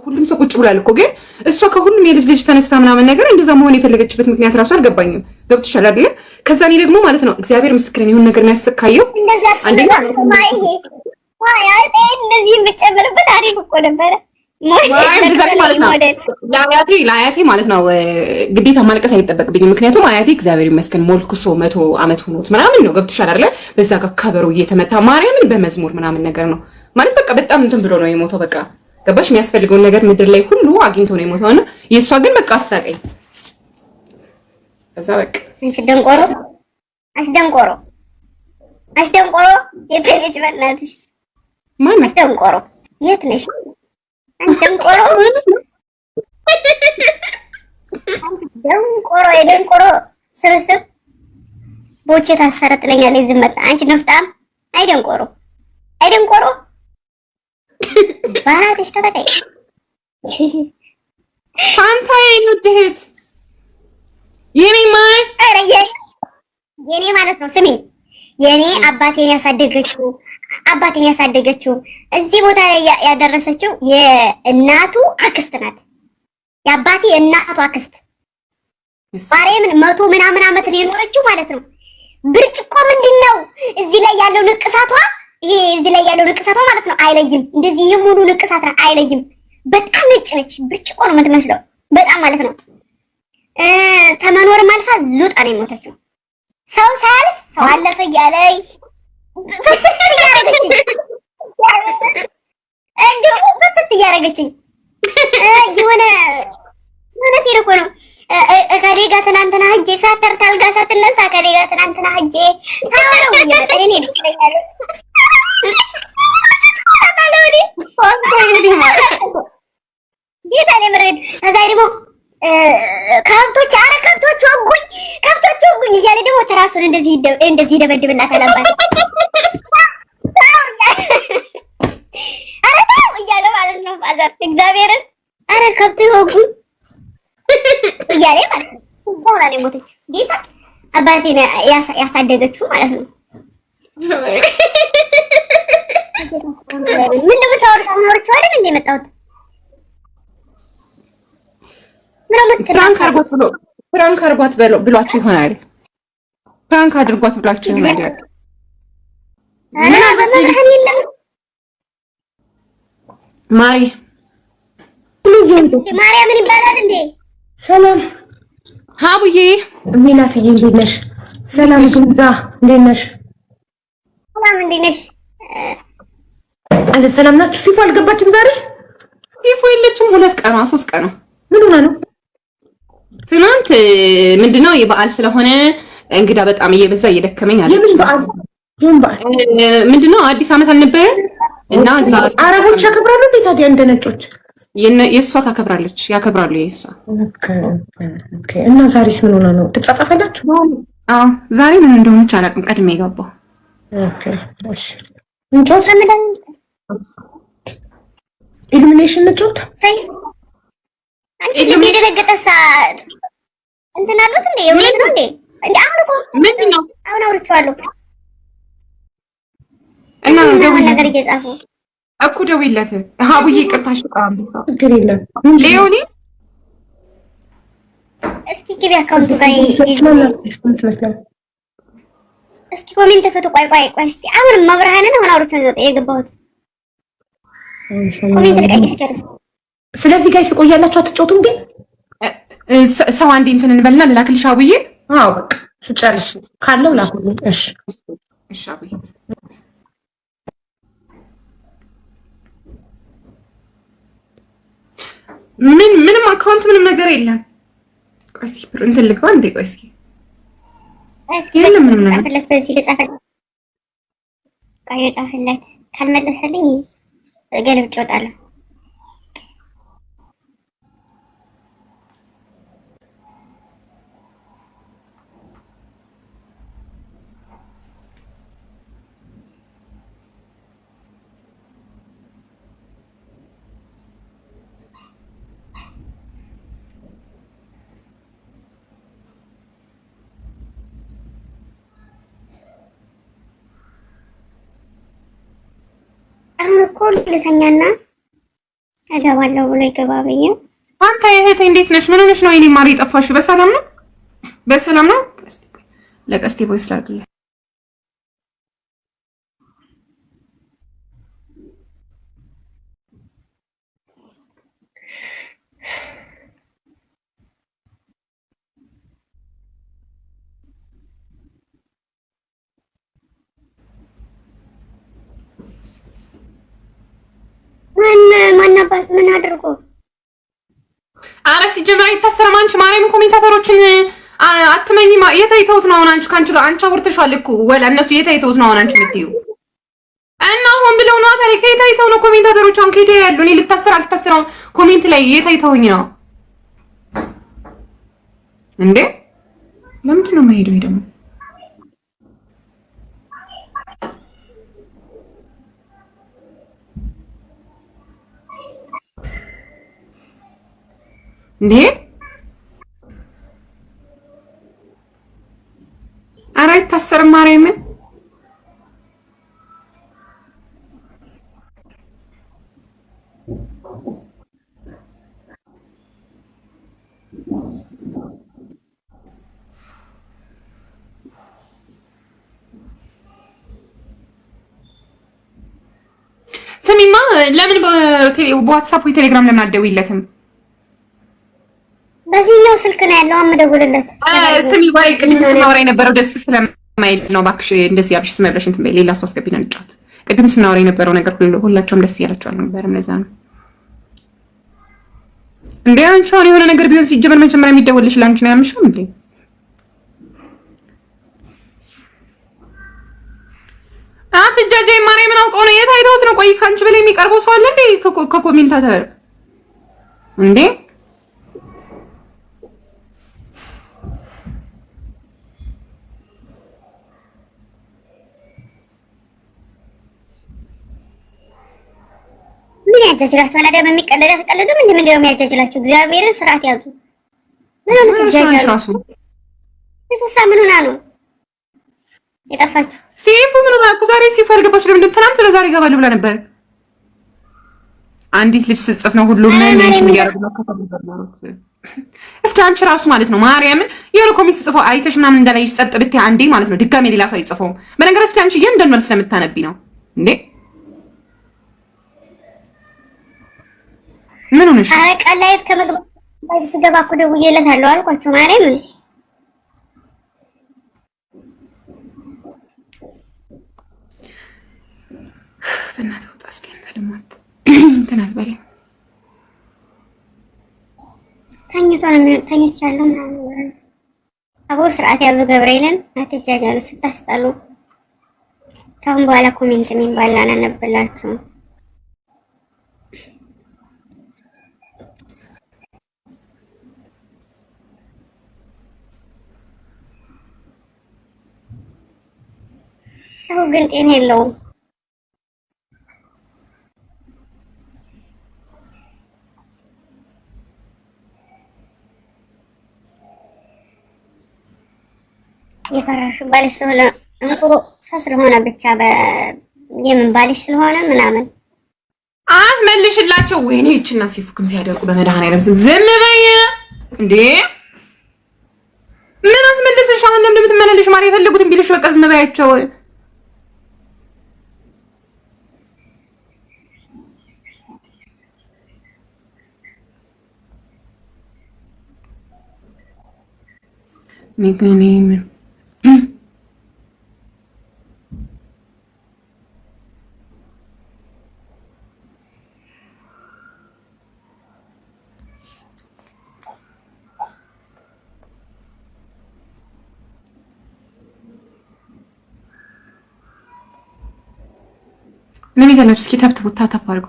ሁሉም ሰው ቁጭ ብሏል እኮ ግን እሷ ከሁሉም የልጅ ልጅ ተነስታ ምናምን ነገር እንደዛ መሆን የፈለገችበት ምክንያት ራሱ አልገባኝም። ገብቶሻል አይደል? ከዛ እኔ ደግሞ ማለት ነው እግዚአብሔር ምስክሬን ይሁን ነገር የሚያስካየው አንደኛ እንደዚህ ብትጨምርበት አሪፍ እኮ ነበረ። ለአያቴ ማለት ነው ግዴታ ማልቀስ አይጠበቅብኝም። ምክንያቱም አያቴ እግዚአብሔር ይመስገን ሞልኩሶ 100 ዓመት ሆኖት ምናምን ነው። ገብቶሻል አይደል? በዛ ጋር ከበሮ እየተመታ ማርያምን በመዝሙር ምናምን ነገር ነው ማለት በቃ በጣም እንትን ብሎ ነው የሞተው። በቃ ገባሽ? የሚያስፈልገውን ነገር ምድር ላይ ሁሉ አግኝቶ ነው የሞተውና የእሷ ግን በቃ አሳቀኝ። ከዛ በቃ አስደንቆሮ የትልጅ በእናትሽ ማን አስደንቆሮ የት ነሽ? አስደንቆሮ የደንቆሮ ስብስብ ቦቼ ታሰረ ጥለኛለች። ዝም መጣ አንቺ ነፍጣም አይደንቆሮ ባራትሽ ተበቀይ ፋንታዬ ነው ድህት የኔ ማይ የኔ ማለት ነው። ስሚ የኔ አባቴን ያሳደገችው እዚህ ቦታ ላይ ያደረሰችው የእናቱ አክስት ናት። የአባቴ የእናቱ አክስት ማርያምን 100 ምናምን ዓመት የኖረችው ማለት ነው። ብርጭቆ ምንድነው እዚህ ላይ ያለው ንቅሳቷ እዚህ ላይ ያለው ንቅሳቷ ማለት ነው አይለይም። እንደዚህ የሙሉ ንቅሳት አይለይም። በጣም ነጭ ነች። ብርጭቆ ነው የምትመስለው በጣም ማለት ነው። ተመኖርም አልፋ ዙጣ ነው የሞተችው። ሰው ሳያልፍ ሰው አለፈ እያለኝ እያረገችኝ የሆነ እውነቴን እኮ ነው። ከእኔ ጋር ትናንትና ሂጅ ሳተርታ አልጋ ሳትነሳ ከእኔ ጋር ትናንትና ሂጅ ሳወራው እየመጣ እኔ ጌታ ነው ምረድ። ከዛ ደግሞ ከብቶች ወጉኝ እያለ ደግሞ ትራሱን እንደዚህ ደበድብላታል አባት ኧረ ተው እያለ ማለት ነው። ፋዘር እግዚአብሔርን ኧረ ከብት ወጉኝ እያለ ማለት ነው። እዛው ላይ ሞተች። ጌታ አባቴን ያሳደገችው ማለት ነው። ምን እንደምታወሩት አኖርችሁ አይደል እንደ መጣሁት ፍራንክ አድርጓት ብሏችሁ ይሆናል። ፍራንክ አድርጓት ብሏችሁ ይሆናል። ማርያምን ይባላል እንዴ? ሰላም ሀቡዬ ሚናትዬ እንዴት ነሽ? ሰላም ጉንዛ እንዴት ነሽ? ሰላም እንዴት ነሽ? አለ ሰላም ናችሁ? ሲፎ አልገባችም ዛሬ? ሲፎ የለችም። 2 ቀኗ 3 ቀኗ ምን ሆነ ነው? ትናንት ምንድነው የበዓል ስለሆነ እንግዳ በጣም እየበዛ እየደከመኝ አለ። ምን በዓል ምንድነው? አዲስ ዓመት አልነበረ እና አረቦች ያከብራሉ እንዴ ታዲያ እንደ ነጮች? የእሷ ታከብራለች፣ ያከብራሉ የእሷ። ኦኬ እና ዛሬስ ምን ሆነ ነው? ትጻጻፋላችሁ? አዎ ዛሬ ምን እንደሆነች አላውቅም። ቀድሜ የገባው ኦኬ እሺ እንጫወት ኢሉሚኔሽን እንጫወት። አንቺ እንደደረገጠሳ እንትን አሉት እንዴ? የምን ነው እንዴ? አሁን እኮ ምንድነው? አሁን አውርቼዋለሁ እና ነገር እየጻፉ እኮ ደውይለት። ሀቡዬ ይቅርታሽ ቃም ችግር የለም። ሌዮኒ እስኪ ግቢ አካውንቱ ጋር እስኪ ኮሜንት ፈቱ። ቆይ እስኪ አሁን መብርሃንን አሁን አውርቼ ነው የገባሁት። ኮሜንት ልቀይ እስኪ። ስለዚህ ጋይስ ትቆያላችሁ አትጫወቱም ግን? ሰው አንዴ እንትን እንበልና ልላክልሽ ሀቡዬ። አዎ በቃ ስጨርሽ ካለው ላኩልኝ። እሺ እሺ ሀቡዬ ምንም አካውንት ምንም ነገር የለም። ቆይ እስኪ እንትን ልግባ እንዴ? ቆይ እስኪ የለም ምንም ነገር ጻፈለት። በዚህ ልጻፈለት ቆይ ጻፈለት። ካልመለሰልኝ ገልብጭ እወጣለሁ። ልተኛና እገባለሁ ብሎ ይገባ ብዬ። አንተ እህቴ እንዴት ነሽ? ምን ሆነሽ ነው? የኔ ማር የጠፋሽው? በሰላም ነው? በሰላም ነው? ለቀስቴ ቮይስ ላድርግልህ። ማናባት ምን አድርጎ? ኧረ ሲጀመር አይታሰርም። አንቺ ማርያም ኮሜንታተሮችን አትመኝ። የተይተውት ነው አሁን አንቺ ካንቺ ጋር አንቺ አውርተሻል እኮ ወላ እነሱ የተይተውት ነው አሁን አንቺ የምትይው እና ሆን ብለው ነው ታዲያ። ከየታይተው ነው ኮሜንታተሮች አሁን ከየት ያሉ? እኔ ልታሰር አልታሰር አሁን ኮሜንት ላይ የታይተውኝ ነው እንዴ? ለምንድን ነው የማይሄደው? ደግሞ እንዴ ኧረ አይታሰርም ማርያምን። ስሚማ ለምን በዋትስአፕ ወይ ቴሌግራም ለምን አትደውይለትም? በዚህኛው ስልክ ነው ያለው አምደውልለት። ስሚ ወይ ቅድም ስናወራ የነበረው ደስ ስለማይል ነው እባክሽ እንደዚህ ያልሽ ስም ብለሽ እንትን በይ። ሌላ ሰው አስገቢና እንጫወት። ቅድም ስናወራ የነበረው ነገር ሁላቸውም ደስ ያላቸው አልነበረም። ለዛ ነው እንዴ አንቺ አሁን የሆነ ነገር ቢሆን ሲጀመር መጀመሪያ የሚደወልልሽ ለአንቺ ነው ያምሽው እንዴ? አትጃጃይ ማርያምን አውቀው ነው የታይተውት ነው። ቆይ ከአንቺ በላይ የሚቀርበው ሰው አለ እንዴ ከኮሜንታተር እንዴ? ምን ያጃጅላችሁ? አላ ደግሞ የሚቀለደ ተቀለደ ምንድን ነው የሚያጃጅላችሁ? እግዚአብሔርን ስርዓት ያዙ። ምን ነው ትጃጃሉ? ይፈሳ ምን ሆና ነው የጠፋችሁ? ሲፉ ምን ሆና እኮ ዛሬ ሲፉ አልገባችሁ። ለምን ትናንት ለዛሬ ይገባሉ ብላ ነበር። አንዲት ልጅ ስትጽፍ ነው ሁሉም ሜንሽን እያደረጉ ነው። እስኪ አንቺ ራሱ ማለት ነው ማርያምን የሆነ ኮሜንት ጽፈው አይተሽ ምናምን እንዳላይሽ ጸጥ ብታይ አንዴ ማለት ነው ድጋሜ ሌላ ሰው አይጽፈውም። በነገራችን ላይ አንቺ እያንዳንዱ መልስ ስለምታነቢ ነው እንዴ? ምን ሆነሽ? አረ ቀላይት ከመግባት ላይ ስገባ እኮ ደውዬለታለሁ አልኳቸው። ማርያምን በእናትህ ወጣ እስኪ አንተ ደግሞ እንትን አትበለኝ። ተኝቻለሁ ምናምን አቦ ስርዓት ያዙ። ገብርኤልን አትጃጃሉ ስታስጣሉ። ካሁን በኋላ ኮሜንት የሚባል አላነብላችሁም። ሰው ግን ጤና የለውም። የፈራሹ ባልሽ ስለሆነ እንቁሮ ሰው ስለሆነ ብቻ የምን ባልሽ ስለሆነ ምናምን አትመልሽላቸው። ወይኔ እቺና ሲፉክም ሲያደርቁ በመድኃኒዓለም ስም ዝም በይ እንዴ! ምን አስመልስሽ? አሁን ለምን እንደምትመለልሽ ማር የፈለጉትን ቢልሽ በቃ ዝም በያቸው። ሚገኔም ለሚገለጽ እስኪ ታፕ አድርጉ።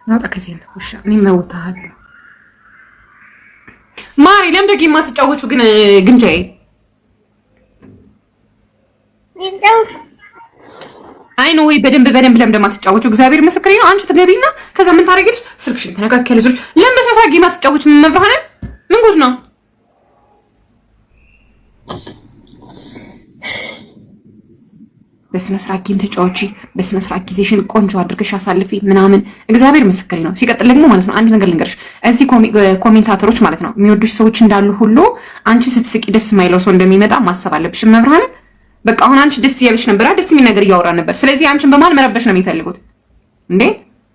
ናታ ከዚህ እንት ውሻ እኔ መውታለሁ። ማሪ ለምን ደግሞ የማትጫወቹ ግን ግንጃዬ ይዘው አይ ነው ወይ በደንብ ለምደማትጫወቹ እግዚአብሔር ምስክሬ ነው። አንቺ ትገቢና ከዛ ምን ታደርጊልሽ? ስልክሽን ተነካከለ ዙር ለምን በስነ ስርዓት ጌም አትጫወቹ? መብርሃንን ምን ጉድ ነው? በስነ ስርዓት ጌም ተጫወቺ፣ በስነ ስርዓት ጊዜሽን ቆንጆ አድርገሽ አሳልፊ ምናምን። እግዚአብሔር ምስክሬ ነው። ሲቀጥል ደግሞ ማለት ነው አንድ ነገር ልንገርሽ፣ እዚህ ኮሜንታተሮች ማለት ነው የሚወዱሽ ሰዎች እንዳሉ ሁሉ አንቺ ስትስቂ ደስ የማይለው ሰው እንደሚመጣ ማሰብ አለብሽ። መብርሃንን በቃ አሁን አንቺ ደስ እያለሽ ነበር፣ ደስ የሚል ነገር እያወራን ነበር። ስለዚህ አንቺን በማል መረበሽ ነው የሚፈልጉት እንዴ?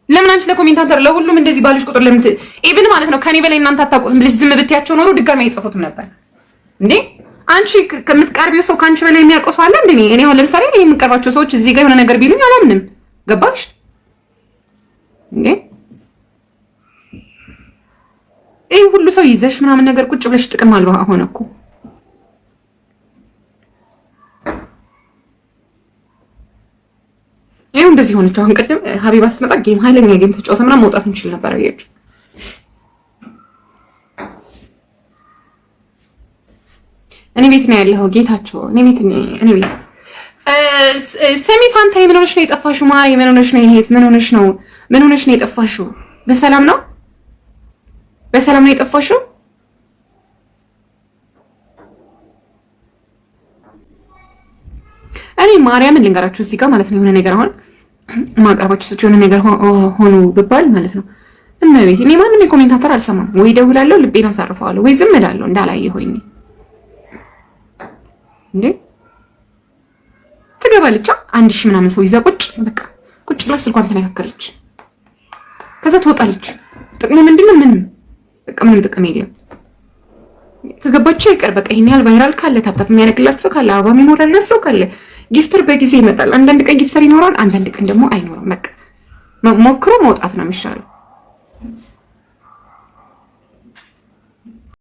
ለምን አንቺ ለኮሜንታተር ለሁሉም እንደዚህ ባልሽ ቁጥር ለምን ኢቭን ማለት ነው ከኔ በላይ እናንተ አታውቁትም ብለሽ ዝም ብትያቸው ኖሮ ድጋሚ አይጽፉትም ነበር እንዴ? አንቺ ከምትቀርቢው ሰው ካንቺ በላይ የሚያውቀው ሰው አለ እንዴ? እኔ አሁን ለምሳሌ እኔ የምቀርባቸው ሰዎች እዚህ ጋር የሆነ ነገር ቢሉኝ አላምንም። ገባሽ እንዴ? ይሄ ሁሉ ሰው ይዘሽ ምናምን ነገር ቁጭ ብለሽ ጥቅም አልባ ሆነ እኮ። ይሄው እንደዚህ ሆነች። አሁን ቅድም ሀቢባ ስትመጣ ጌም ኃይለኛ ጌም ተጫወተ ምናምን መውጣት እንችል ነበር። አያችሁ እኔ ቤት ነው ያለው ጌታቸው። እኔ ቤት ሰሚ ፋንታይ ምን ሆነሽ ነው የጠፋሽው? ማሪ ምን ሆነሽ ነው? ይሄት ምን ሆነሽ ነው? ምን ሆነሽ ነው የጠፋሽው? በሰላም ነው? በሰላም ነው የጠፋሽው? እኔ ማርያምን ልንገራችሁ እዚህ ጋር ማለት ነው የሆነ ነገር አሁን ማቀርባችሁ ስጭ የሆነ ነገር ሆኖ ብባል ማለት ነው እመቤት እኔ ማንም የኮሜንታተር አልሰማም። ወይ ደውላለሁ ልቤን አሳርፈዋለሁ ወይ ዝም እላለሁ እንዳላየ ሆኜ እንዴ ትገባለች። 1000 ምናምን ሰው ይዛ ቁጭ ብላ ስልኳን ተነካከለች። ከዛ ትወጣለች። ጥቅሙ ምንድነው? ምንም ጥቅም የለም። ከገባች ይቀር በቃ ይሄን ያህል ቫይራል ካለ ታፕታፕ የሚያደርግላት ሰው ካለ አበባ የሚሞላላት ሰው ካለ ጊፍተር በጊዜ ይመጣል። አንዳንድ ቀን ጊፍተር ይኖራል፣ አንዳንድ ቀን ደግሞ አይኖርም። በቃ ሞክሮ መውጣት ነው የሚሻለው።